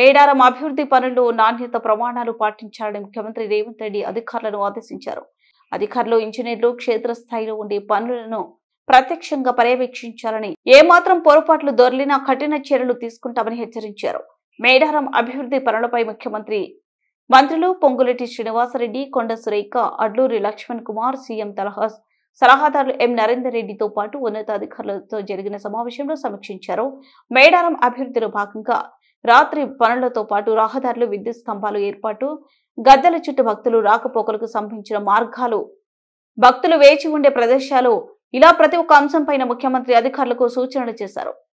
మేడారం అభివృద్ధి పనుల్లో నాణ్యత ప్రమాణాలు పాటించాలని ముఖ్యమంత్రి రేవంత్ రెడ్డి అధికారులను ఆదేశించారు. అధికారులు, ఇంజనీర్లు క్షేత్రస్థాయిలో ఉండే పనులను ప్రత్యక్షంగా పర్యవేక్షించాలని, ఏమాత్రం పొరపాట్లు దొర్లినా కఠిన చర్యలు తీసుకుంటామని హెచ్చరించారు. మేడారం అభివృద్ధి పనులపై మంత్రులు పొంగులేటి శ్రీనివాసరెడ్డి, కొండ సురేఖ, అడ్లూరి లక్ష్మణ్ కుమార్, సీఎం సలహాదారులు ఎం నరేందర్ రెడ్డితో పాటు ఉన్నతాధికారులతో జరిగిన సమావేశంలో సమీక్షించారు. మేడారం అభివృద్ధిలో భాగంగా రాత్రి పనులతో పాటు రహదారులు, విద్యుత్ స్తంభాలు ఏర్పాటు, గద్దెల చుట్టూ భక్తులు రాకపోకలకు సంబంధించిన మార్గాలు, భక్తులు వేచి ఉండే ప్రదేశాలు, ఇలా ప్రతి ఒక్క అంశంపైన ముఖ్యమంత్రి అధికారులకు సూచనలు చేశారు.